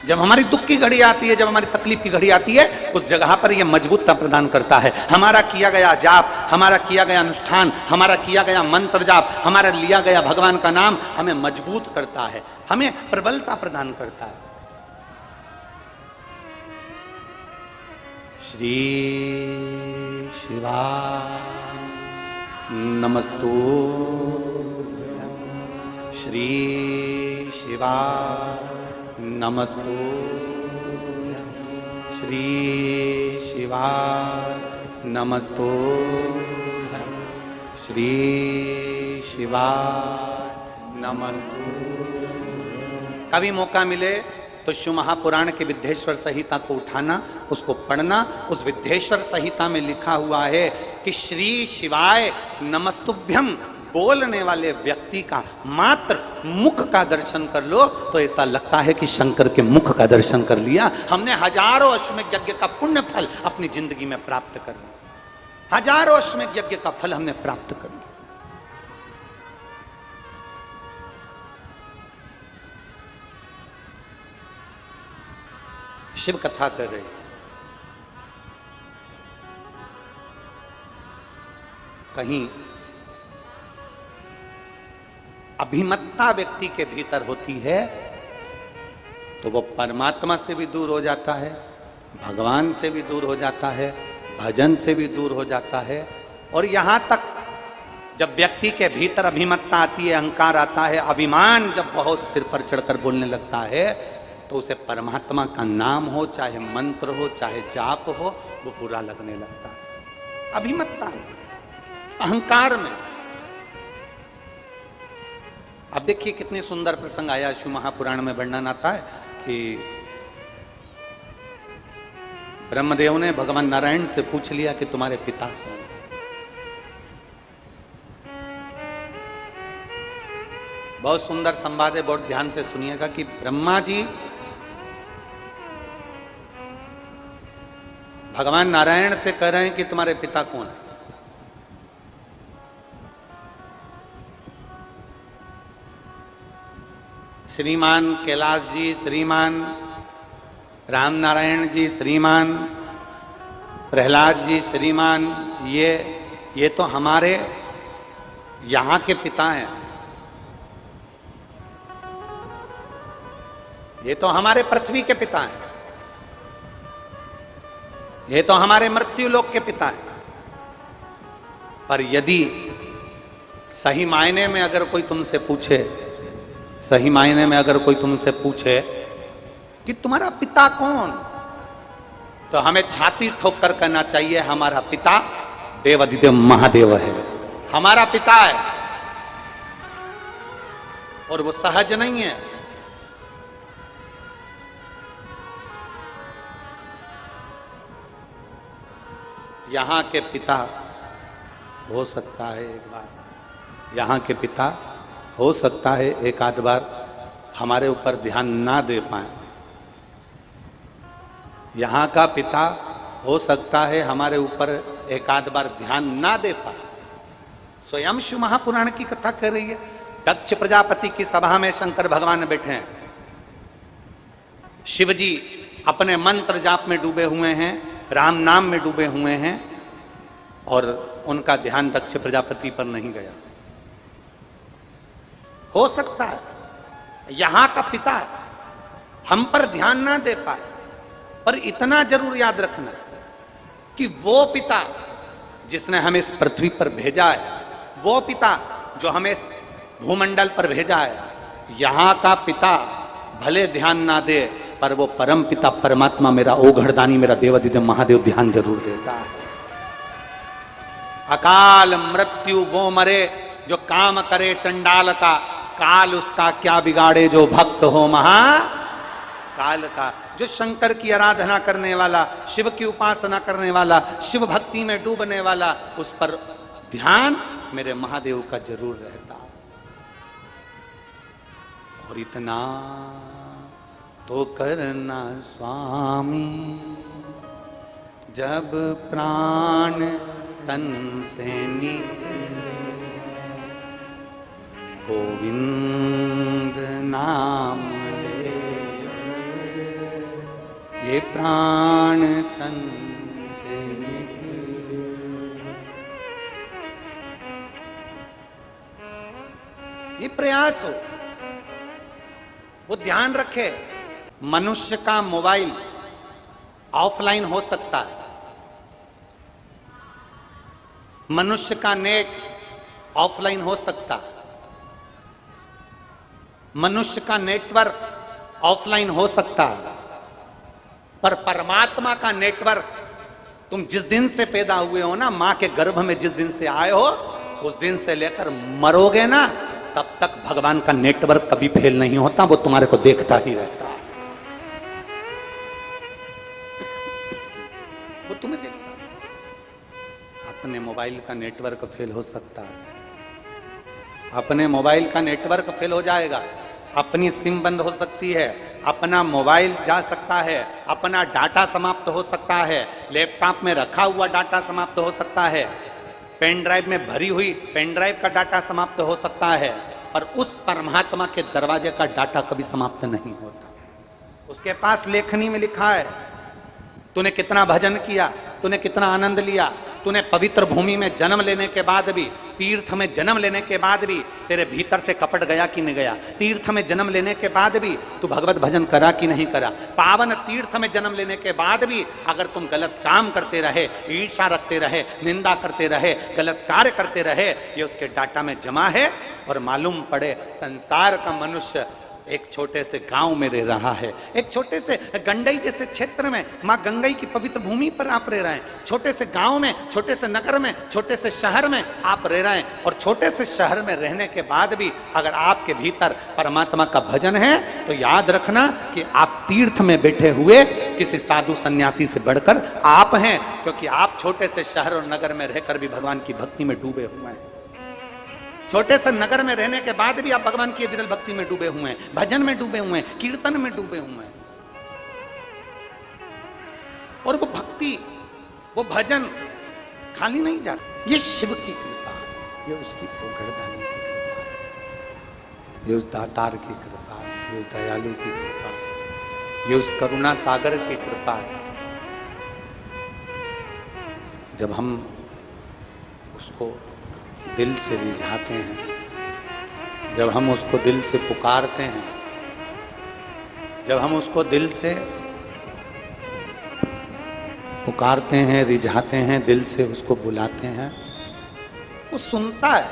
जब हमारी दुख की घड़ी आती है, जब हमारी तकलीफ की घड़ी आती है, उस जगह पर यह मजबूतता प्रदान करता है। हमारा किया गया जाप, हमारा किया गया अनुष्ठान, हमारा किया गया मंत्र जाप, हमारा लिया गया भगवान का नाम हमें मजबूत करता है, हमें प्रबलता प्रदान करता है। श्री शिवाय नमस्तु, श्री शिवाय नमस्तु, श्री शिवाय नमस्तु, श्री शिवाय नमस्तु। कभी मौका मिले तो शिव महापुराण के विद्येश्वर संहिता को उठाना, उसको पढ़ना। उस विद्येश्वर संहिता में लिखा हुआ है कि श्री शिवाय नमस्तुभ्यम बोलने वाले व्यक्ति का मात्र मुख का दर्शन कर लो तो ऐसा लगता है कि शंकर के मुख का दर्शन कर लिया। हमने हजारों अश्वमेध यज्ञ का पुण्य फल अपनी जिंदगी में प्राप्त कर लिया, हजारों अश्वमेध यज्ञ का फल हमने प्राप्त कर लिया। शिव कथा कर रहे, कहीं अभिमत्ता व्यक्ति के भीतर होती है तो वो परमात्मा से भी दूर हो जाता है, भगवान से भी दूर हो जाता है, भजन से भी दूर हो जाता है। और यहां तक जब व्यक्ति के भीतर अभिमत्ता आती है, अहंकार आता है, अभिमान जब बहुत सिर पर चढ़कर बोलने लगता है, तो उसे परमात्मा का नाम हो, चाहे मंत्र हो, चाहे जाप हो, वो बुरा लगने लगता है। अभिमत्ता, अहंकार में। अब देखिए कितनी सुंदर प्रसंग आया, शिव महापुराण में वर्णन आता है कि ब्रह्मदेव ने भगवान नारायण से पूछ लिया कि तुम्हारे पिता कौन? बहुत सुंदर संवाद है, बहुत ध्यान से सुनिएगा कि ब्रह्मा जी भगवान नारायण से कह रहे हैं कि तुम्हारे पिता कौन है। श्रीमान कैलाश जी, श्रीमान राम नारायण जी, श्रीमान प्रहलाद जी, श्रीमान ये तो हमारे यहाँ के पिता हैं, ये तो हमारे पृथ्वी के पिता हैं, ये तो हमारे मृत्यु लोक के पिता हैं। पर यदि सही मायने में अगर कोई तुमसे पूछे, सही मायने में अगर कोई तुमसे पूछे कि तुम्हारा पिता कौन, तो हमें छाती ठोक कर कहना चाहिए हमारा पिता देवाधिदेव महादेव है, हमारा पिता है। और वो सहज नहीं है। यहां के पिता हो सकता है एक बार, यहां के पिता हो सकता है एक आध बार हमारे ऊपर ध्यान ना दे पाए, यहां का पिता हो सकता है हमारे ऊपर एक आध बार ध्यान ना दे पाए। स्वयं शिव महापुराण की कथा कर रही है। दक्ष प्रजापति की सभा में शंकर भगवान बैठे हैं, शिव जी अपने मंत्र जाप में डूबे हुए हैं, राम नाम में डूबे हुए हैं, और उनका ध्यान दक्ष प्रजापति पर नहीं गया। हो सकता है यहां का पिता हम पर ध्यान ना दे पाए, पर इतना जरूर याद रखना कि वो पिता जिसने हमें इस पृथ्वी पर भेजा है, वो पिता जो हमें इस भूमंडल पर भेजा है, यहां का पिता भले ध्यान ना दे, पर वो परम पिता परमात्मा मेरा ओघड़दानी मेरा देवाधिदेव महादेव ध्यान जरूर देता है। अकाल मृत्यु वो मरे जो काम करे चंडाल का, काल उसका क्या बिगाड़े जो भक्त हो महाकाल का। जो शंकर की आराधना करने वाला, शिव की उपासना करने वाला, शिव भक्ति में डूबने वाला, उस पर ध्यान मेरे महादेव का जरूर रहता। और इतना तो करना स्वामी, जब प्राण तन से निकले, गोविंद नाम ले ये प्राण तन से ये प्रयास हो, वो ध्यान रखे। मनुष्य का मोबाइल ऑफलाइन हो सकता है, मनुष्य का नेट ऑफलाइन हो सकता है, मनुष्य का नेटवर्क ऑफलाइन हो सकता है, पर परमात्मा का नेटवर्क तुम जिस दिन से पैदा हुए हो ना, मां के गर्भ में जिस दिन से आए हो, उस दिन से लेकर मरोगे ना, तब तक भगवान का नेटवर्क कभी फेल नहीं होता, वो तुम्हारे को देखता ही रहता है, वो तुम्हें देखता है। अपने मोबाइल का नेटवर्क फेल हो सकता है, अपने मोबाइल का नेटवर्क फेल हो जाएगा, अपनी सिम बंद हो सकती है, अपना मोबाइल जा सकता है, अपना डाटा समाप्त हो सकता है, लैपटॉप में रखा हुआ डाटा समाप्त हो सकता है, पेन ड्राइव में भरी हुई पेन ड्राइव का डाटा समाप्त हो सकता है, पर उस परमात्मा के दरवाजे का डाटा कभी समाप्त नहीं होता। उसके पास लेखनी में लिखा है, तूने कितना भजन किया, तूने कितना आनंद लिया, तूने पवित्र भूमि में जन्म लेने के बाद भी, तीर्थ में जन्म लेने के बाद भी तेरे भीतर से कपट गया कि नहीं गया, तीर्थ में जन्म लेने के बाद भी तू भगवत भजन करा कि नहीं करा, पावन तीर्थ में जन्म लेने के बाद भी अगर तुम गलत काम करते रहे, ईर्ष्या रखते रहे, निंदा करते रहे, गलत कार्य करते रहे, ये उसके डाटा में जमा है। और मालूम पड़े संसार का मनुष्य एक छोटे से गांव में रह रहा है, एक छोटे से गंडई जैसे क्षेत्र में, मां गंगई की पवित्र भूमि पर आप रह रहे हैं, छोटे से गांव में, छोटे से नगर में, छोटे से शहर में आप रह रहे हैं। और छोटे से शहर में रहने के बाद भी अगर आपके भीतर परमात्मा का भजन है, तो याद रखना कि आप तीर्थ में बैठे हुए किसी साधु सन्यासी से बढ़कर आप हैं, क्योंकि आप छोटे से शहर और नगर में रहकर भी भगवान की भक्ति में डूबे हुए हैं। छोटे से नगर में रहने के बाद भी आप भगवान की विरल भक्ति में डूबे हुए हैं, भजन में डूबे हुए हैं, कीर्तन में डूबे हुए हैं। और वो भक्ति, वो भजन खाली नहीं जाता। ये शिव की कृपा, ये उसकी गोवर्धन की कृपा, ये उस दातार की कृपा, ये उस दयालु की कृपा, ये उस करुणा सागर की कृपा है। जब हम उसको दिल से रिझाते हैं, जब हम उसको दिल से पुकारते हैं, जब हम उसको दिल से पुकारते हैं, रिझाते हैं, दिल से उसको बुलाते हैं, वो सुनता है।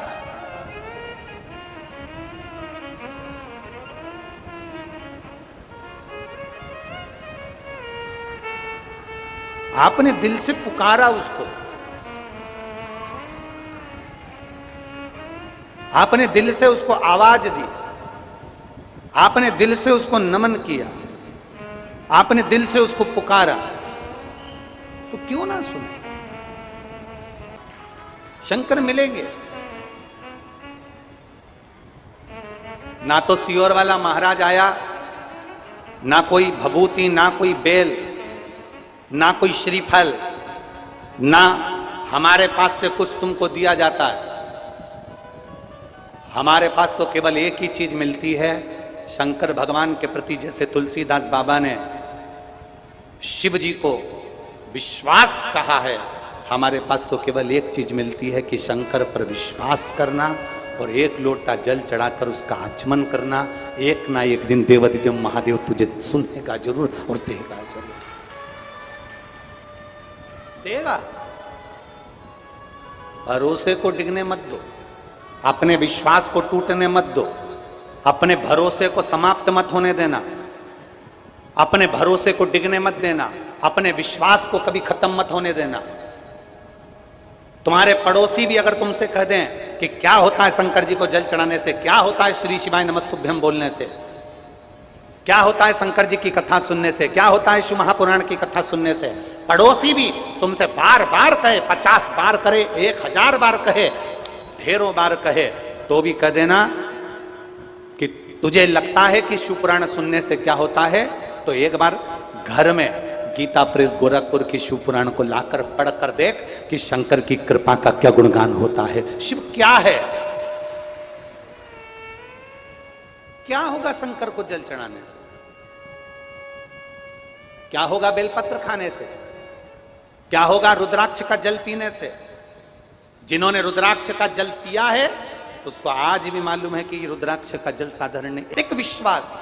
आपने दिल से पुकारा उसको, आपने दिल से उसको आवाज दी, आपने दिल से उसको नमन किया, आपने दिल से उसको पुकारा, तो क्यों ना सुने। शंकर मिलेंगे। ना तो सियोर वाला महाराज आया, ना कोई भभूति, ना कोई बेल, ना कोई श्रीफल, ना हमारे पास से कुछ तुमको दिया जाता है। हमारे पास तो केवल एक ही चीज मिलती है, शंकर भगवान के प्रति जैसे तुलसीदास बाबा ने शिव जी को विश्वास कहा है, हमारे पास तो केवल एक चीज मिलती है कि शंकर पर विश्वास करना और एक लोटा जल चढ़ाकर उसका आचमन करना। एक ना एक दिन देवाधिदेव महादेव तुझे सुनेगा जरूर और देगा जरूर, देगा। भरोसे को डिगने मत दो, अपने विश्वास को टूटने मत दो, अपने भरोसे को समाप्त मत होने देना, अपने भरोसे को डिगने मत देना, अपने विश्वास को कभी खत्म मत होने देना। तुम्हारे पड़ोसी भी अगर तुमसे कह दें कि क्या होता है शंकर जी को जल चढ़ाने से, क्या होता है श्री शिवाय नमस्तुभ्यम बोलने से, क्या होता है शंकर जी की कथा सुनने से, क्या होता है शिव महापुराण की कथा सुनने से, पड़ोसी भी तुमसे बार बार कहे, 50 बार करे, 1000 बार कहे, ढेरों बार कहे, तो भी कह देना कि तुझे लगता है कि शिव पुराण सुनने से क्या होता है, तो एक बार घर में गीता प्रेस गोरखपुर की शिव पुराण को लाकर पढ़कर देख कि शंकर की कृपा का क्या गुणगान होता है। शिव क्या है, क्या होगा शंकर को जल चढ़ाने से। क्या होगा बेलपत्र खाने से? क्या होगा रुद्राक्ष का जल पीने से? जिन्होंने रुद्राक्ष का जल पिया है उसको आज भी मालूम है कि ये रुद्राक्ष का जल साधारण नहीं। एक विश्वास,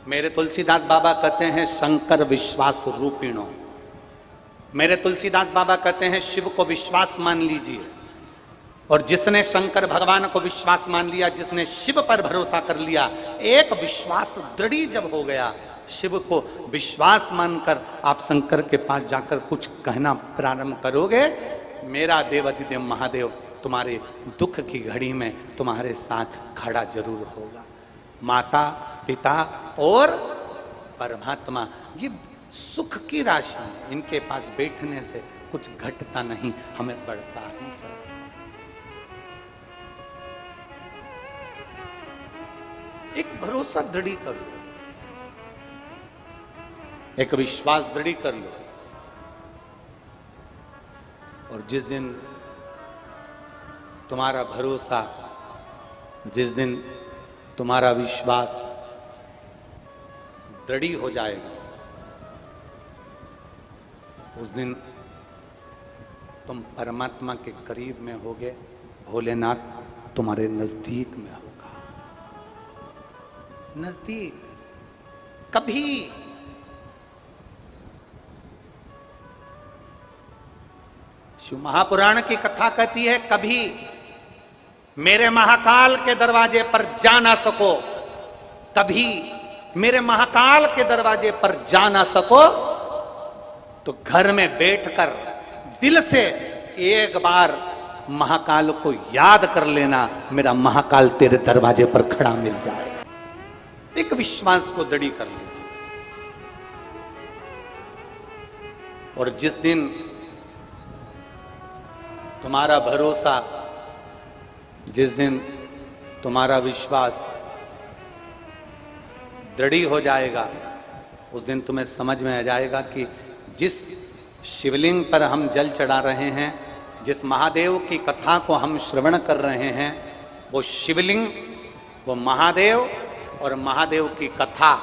मेरे तुलसीदास बाबा कहते हैं शंकर विश्वास रूपिणो। मेरे तुलसीदास बाबा कहते हैं शिव को विश्वास मान लीजिए। और जिसने शंकर भगवान को विश्वास मान लिया, जिसने शिव पर भरोसा कर लिया, एक विश्वास दृढ़ जब हो गया, शिव को विश्वास मानकर आप शंकर के पास जाकर कुछ कहना प्रारंभ करोगे, मेरा देवाधिदेव महादेव तुम्हारे दुख की घड़ी में तुम्हारे साथ खड़ा जरूर होगा। माता पिता और परमात्मा ये सुख की राशि है, इनके पास बैठने से कुछ घटता नहीं, हमें बढ़ता ही है। एक भरोसा दृढ़ कर लो, एक विश्वास दृढ़ कर लो, और जिस दिन तुम्हारा भरोसा, जिस दिन तुम्हारा विश्वास दृढ़ हो जाएगा, उस दिन तुम परमात्मा के करीब में होगे, भोलेनाथ तुम्हारे नजदीक में होगा। नजदीक कभी शिव महापुराण की कथा कहती है, कभी मेरे महाकाल के दरवाजे पर जा ना सको, कभी मेरे महाकाल के दरवाजे पर जा ना सको, तो घर में बैठकर दिल से एक बार महाकाल को याद कर लेना, मेरा महाकाल तेरे दरवाजे पर खड़ा मिल जाएगा। एक विश्वास को दृढ़ कर लीजिए। और जिस दिन तुम्हारा भरोसा, जिस दिन तुम्हारा विश्वास दृढ़ हो जाएगा, उस दिन तुम्हें समझ में आ जाएगा कि जिस शिवलिंग पर हम जल चढ़ा रहे हैं, जिस महादेव की कथा को हम श्रवण कर रहे हैं, वो शिवलिंग, वो महादेव और महादेव की कथा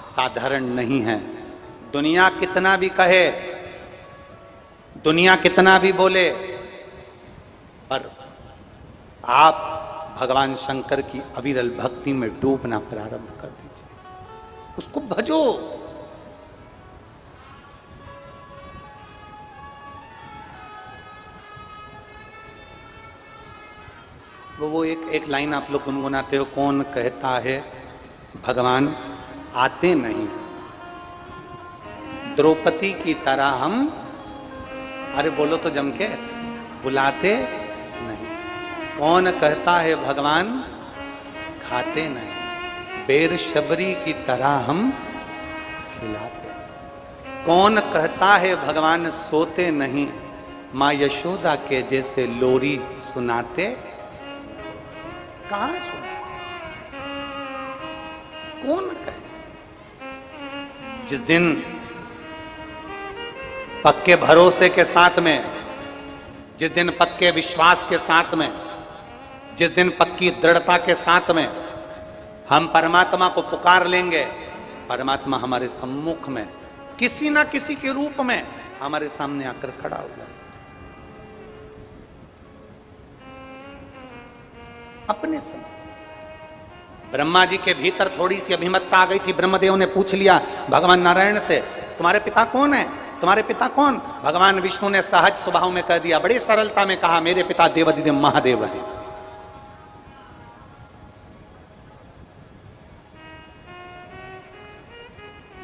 साधारण नहीं है। दुनिया कितना भी कहे, दुनिया कितना भी बोले, पर आप भगवान शंकर की अविरल भक्ति में डूबना प्रारंभ कर दीजिए, उसको भजो। वो एक लाइन आप लोग गुनगुनाते हो, कौन कहता है भगवान आते नहीं, द्रौपदी की तरह हम, अरे बोलो तो जम के, बुलाते नहीं। कौन कहता है भगवान खाते नहीं, बेर शबरी की तरह हम खिलाते। कौन कहता है भगवान सोते नहीं, माँ यशोदा के जैसे लोरी सुनाते। कहां सुनाते? कौन कहे? जिस दिन पक्के भरोसे के साथ में, जिस दिन पक्के विश्वास के साथ में, जिस दिन पक्की दृढ़ता के साथ में हम परमात्मा को पुकार लेंगे, परमात्मा हमारे सम्मुख में किसी ना किसी के रूप में हमारे सामने आकर खड़ा हो जाए। अपने समय ब्रह्मा जी के भीतर थोड़ी सी अभिमतता आ गई थी। ब्रह्मदेव ने पूछ लिया भगवान नारायण से, तुम्हारे पिता कौन है? तुम्हारे पिता कौन? भगवान विष्णु ने सहज स्वभाव में कह दिया, बड़ी सरलता में कहा, मेरे पिता देवाधिदेव महादेव हैं।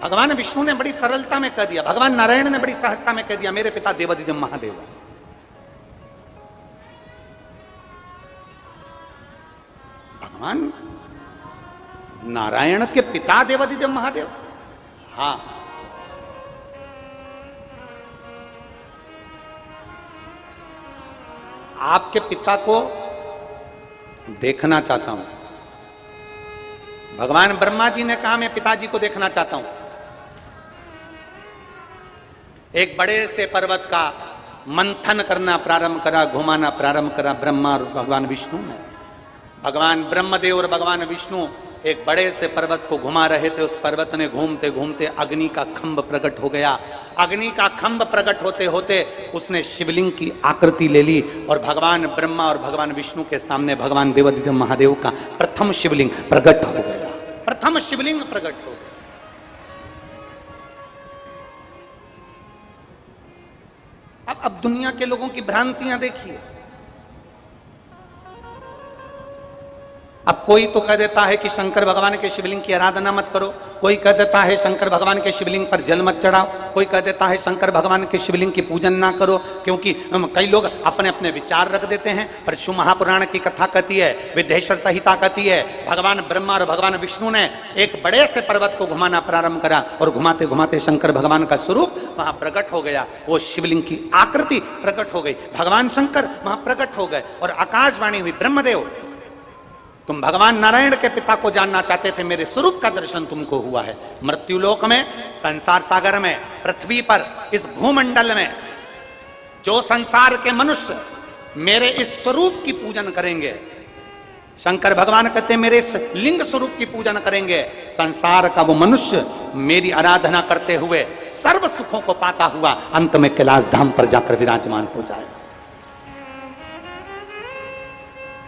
भगवान विष्णु ने बड़ी सरलता में कह दिया, भगवान नारायण ने बड़ी सहजता में कह दिया, मेरे पिता देवाधिदेव महादेव हैं। भगवान नारायण के पिता देवाधिदेव महादेव? हाँ, आपके पिता को देखना चाहता हूं। भगवान ब्रह्मा जी ने कहा, मैं पिताजी को देखना चाहता हूं। एक बड़े से पर्वत का मंथन करना प्रारंभ करा, घुमाना प्रारंभ करा ब्रह्मा और भगवान विष्णु ने। भगवान ब्रह्मदेव और भगवान विष्णु एक बड़े से पर्वत को घुमा रहे थे। उस पर्वत ने घूमते घूमते अग्नि का खंभ प्रकट हो गया। अग्नि का खंभ प्रकट होते होते उसने शिवलिंग की आकृति ले ली और भगवान ब्रह्मा और भगवान विष्णु के सामने भगवान देवादिदेव महादेव का प्रथम शिवलिंग प्रकट हो गया। प्रथम शिवलिंग प्रकट हो गया। अब दुनिया के लोगों की भ्रांतियां देखिए। अब कोई तो कह देता है कि शंकर भगवान के शिवलिंग की आराधना मत करो, कोई कह देता है शंकर भगवान के शिवलिंग पर जल मत चढ़ाओ, कोई कह देता है शंकर भगवान के शिवलिंग की पूजन ना करो, क्योंकि कई लोग अपने अपने विचार रख देते हैं। पर शिव महापुराण की कथा कहती है, विद्येश्वर संहिता कहती है, भगवान ब्रह्मा और भगवान विष्णु ने एक बड़े से पर्वत को घुमाना प्रारंभ करा और घुमाते घुमाते शंकर भगवान का स्वरूप वहां प्रकट हो गया। वो शिवलिंग की आकृति प्रकट हो गई, भगवान शंकर वहां प्रकट हो गए और आकाशवाणी हुई, ब्रह्मदेव तुम भगवान नारायण के पिता को जानना चाहते थे, मेरे स्वरूप का दर्शन तुमको हुआ है। मृत्युलोक में, संसार सागर में, पृथ्वी पर, इस भूमंडल में जो संसार के मनुष्य मेरे इस स्वरूप की पूजन करेंगे, शंकर भगवान कहते मेरे इस लिंग स्वरूप की पूजन करेंगे, संसार का वो मनुष्य मेरी आराधना करते हुए सर्व सुखों को पाता हुआ अंत में कैलाश धाम पर जाकर विराजमान हो जाएगा।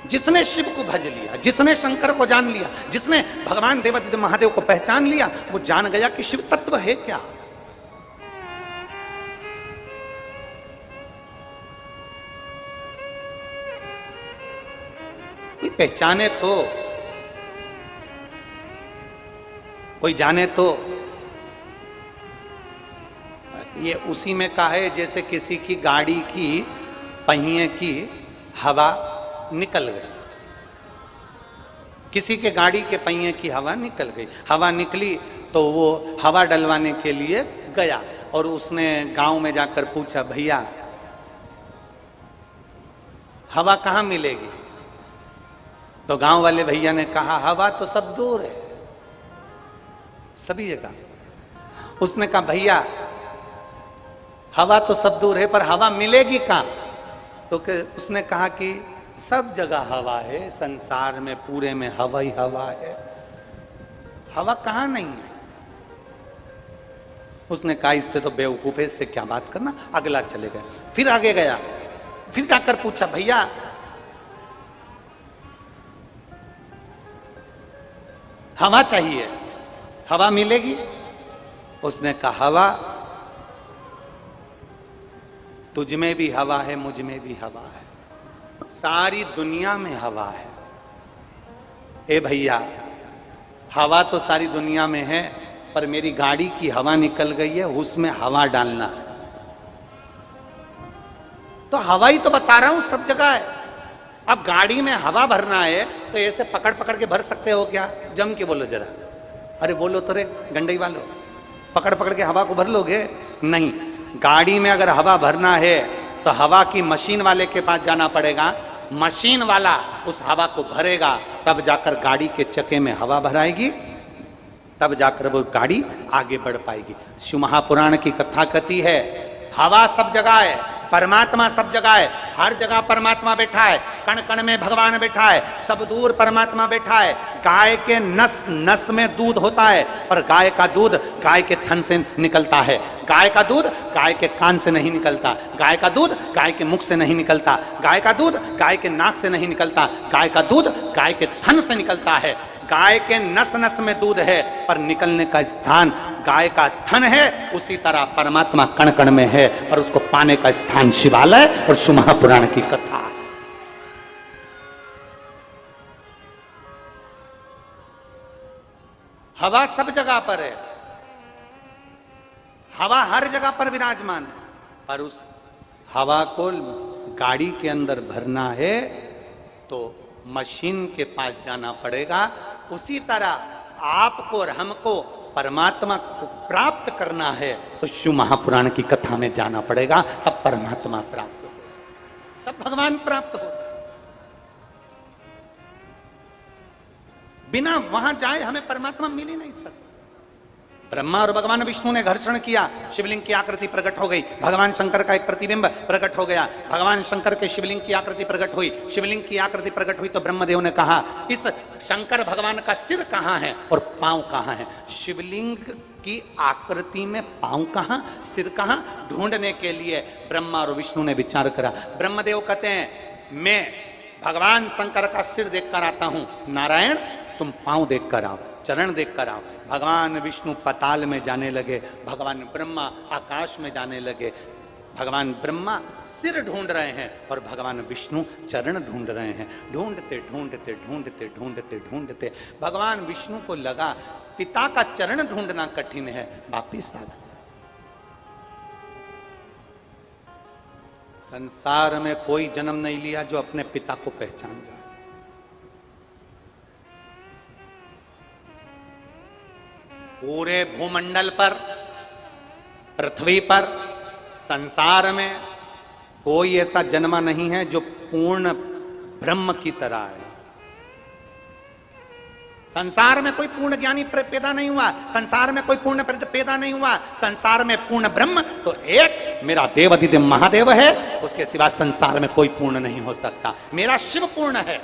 जिसने शिव को भज लिया, जिसने शंकर को जान लिया, जिसने भगवान देवादिदेव महादेव को पहचान लिया, वो जान गया कि शिव तत्व है क्या। कोई पहचाने तो, कोई जाने तो। ये उसी में का है जैसे किसी की गाड़ी की पहिए की हवा निकल गई, किसी के गाड़ी के पहिए की हवा निकल गई। हवा निकली तो वो हवा डलवाने के लिए गया और उसने गांव में जाकर पूछा, भैया हवा कहाँ मिलेगी? तो गांव वाले भैया ने कहा, हवा तो सब दूर है, सभी जगह। उसने कहा, भैया हवा तो सब दूर है पर हवा मिलेगी कहाँ? तो उसने कहा कि सब जगह हवा है, संसार में पूरे में हवा ही हवा है, हवा कहां नहीं है। उसने कहा, इससे तो बेवकूफ है, इससे क्या बात करना। अगला चले गए, फिर आगे गया, फिर जाकर पूछा, भैया हवा चाहिए, हवा मिलेगी? उसने कहा, हवा तुझ में भी हवा है, मुझ में भी हवा है, सारी दुनिया में हवा है। ए भैया हवा तो सारी दुनिया में है पर मेरी गाड़ी की हवा निकल गई है, उसमें हवा डालना है। तो हवा ही तो बता रहा हूं सब जगह है। अब गाड़ी में हवा भरना है तो ऐसे पकड़ पकड़ के भर सकते हो क्या? जम के बोलो जरा, अरे बोलो तो रे गंडई वालों, पकड़ पकड़ के हवा को भर लोगे? नहीं, गाड़ी में अगर हवा भरना है तो हवा की मशीन वाले के पास जाना पड़ेगा, मशीन वाला उस हवा को भरेगा, तब जाकर गाड़ी के चक्के में हवा भराएगी, तब जाकर वो गाड़ी आगे बढ़ पाएगी। शिव महापुराण की कथा कहती है, हवा सब जगह है, परमात्मा सब जगह है, हर जगह परमात्मा बैठा है, कण कण में भगवान बैठा है, सब दूर परमात्मा बैठा है। गाय के नस नस में दूध होता है पर गाय का दूध गाय के थन से निकलता है, गाय का दूध गाय के कान से नहीं निकलता, गाय का दूध गाय के मुख से नहीं निकलता, गाय का दूध गाय के नाक से नहीं निकलता, गाय का दूध गाय के थन से निकलता है। गाय के नस नस में दूध है पर निकलने का स्थान गाय का थन है, उसी तरह परमात्मा कण कण में है पर उसको पाने का स्थान शिवालय और शिव महापुराण की कथा है। हवा सब जगह पर है, हवा हर जगह पर विराजमान है, पर उस हवा को गाड़ी के अंदर भरना है तो मशीन के पास जाना पड़ेगा। उसी तरह आपको और हमको परमात्मा को प्राप्त करना है तो शिव महापुराण की कथा में जाना पड़ेगा, तब परमात्मा प्राप्त हो, तब भगवान प्राप्त हो। बिना वहां जाए हमें परमात्मा मिल ही नहीं सकता। ब्रह्मा और भगवान विष्णु ने घर्षण किया, शिवलिंग की आकृति प्रकट हो गई, भगवान शंकर का एक प्रतिबिंब प्रकट हो गया, भगवान शंकर के शिवलिंग की आकृति प्रकट हुई, शिवलिंग की आकृति प्रकट हुई तो ब्रह्मदेव ने कहा इस शंकर भगवान का सिर कहां है और पांव कहां है? शिवलिंग की आकृति में पांव कहां, सिर कहां, ढूंढने के लिए ब्रह्मा और विष्णु ने विचार करा। ब्रह्मदेव कहते हैं मैं भगवान शंकर का सिर देखकर आता हूं, नारायण तुम पांव देखकर आओ, चरण देखकर आओ। भगवान विष्णु पाताल में जाने लगे, भगवान ब्रह्मा आकाश में जाने लगे। भगवान ब्रह्मा सिर ढूंढ रहे हैं और भगवान विष्णु चरण ढूंढ रहे हैं। ढूंढते ढूंढते ढूंढते ढूंढते ढूंढते भगवान विष्णु को लगा पिता का चरण ढूंढना कठिन है, वापिस आ गए। संसार में कोई जन्म नहीं लिया जो अपने पिता को पहचान जाए। पूरे भूमंडल पर, पृथ्वी पर, संसार में कोई ऐसा जन्मा नहीं है जो पूर्ण ब्रह्म की तरह है। संसार में कोई पूर्ण ज्ञानी पैदा नहीं हुआ, संसार में कोई पूर्ण पैदा नहीं हुआ। संसार में पूर्ण ब्रह्म तो एक मेरा देवाधिदेव महादेव है, उसके सिवा संसार में कोई पूर्ण नहीं हो सकता। मेरा शिव पूर्ण है।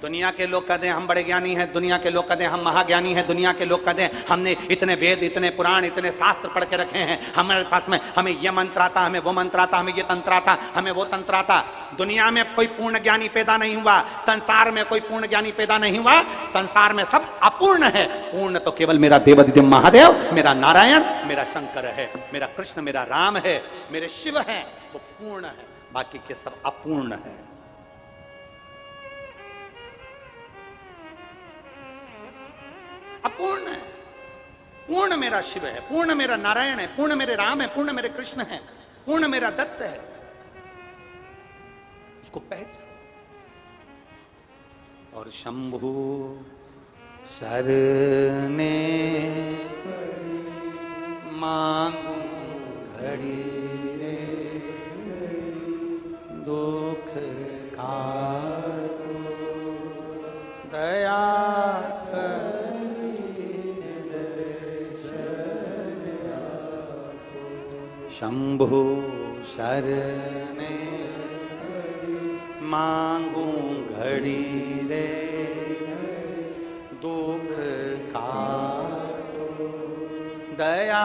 दुनिया के लोग कहते हैं हम बड़े ज्ञानी हैं, दुनिया के लोग कहते हैं हम महाज्ञानी हैं, दुनिया के लोग कहते हैं हमने इतने वेद, इतने पुराण, इतने शास्त्र पढ़ के रखे हैं, हमारे पास में हमें ये मंत्र आता, हमें वो मंत्र आता, हमें ये तंत्र आता, हमें वो तंत्र आता। दुनिया में कोई पूर्ण ज्ञानी पैदा नहीं हुआ, संसार में कोई पूर्ण ज्ञानी पैदा नहीं हुआ। संसार में सब अपूर्ण है, पूर्ण तो केवल मेरा देवाधिदेव महादेव, मेरा नारायण, मेरा शंकर है, मेरा कृष्ण, मेरा राम है, मेरे शिव है, वो पूर्ण है, बाकी के सब अपूर्ण है। अपूर्ण है। पूर्ण मेरा शिव है, पूर्ण मेरा नारायण है, पूर्ण मेरे राम है, पूर्ण मेरे कृष्ण है, पूर्ण मेरा दत्त है। उसको पहचान। और शंभु शरणे मांगू घड़ी रे दुख काटो दया शंभु शरणे मांगू घड़ी रे दुख काटो दया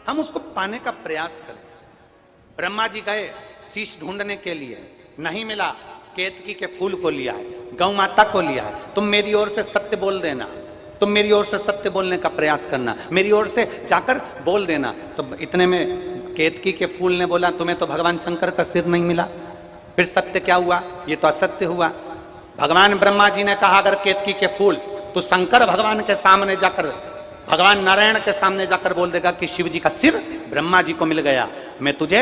हम उसको पाने का प्रयास करें। ब्रह्मा जी गए शीश ढूंढने के लिए, नहीं मिला, केतकी के फूल को लिया है, गौ माता को लिया है। तुम मेरी ओर से सत्य बोल देना, तुम मेरी ओर से सत्य बोलने का प्रयास करना, मेरी ओर से जाकर बोल देना। तो इतने में केतकी के फूल ने बोला तुम्हें तो भगवान शंकर का सिर नहीं मिला। फिर सत्य क्या हुआ? ये तो असत्य हुआ। भगवान ब्रह्मा जी ने कहा अगर केतकी के फूल तो शंकर भगवान के सामने जाकर, भगवान नारायण के सामने जाकर बोल देगा कि शिव जी का सिर ब्रह्मा जी को मिल गया, मैं तुझे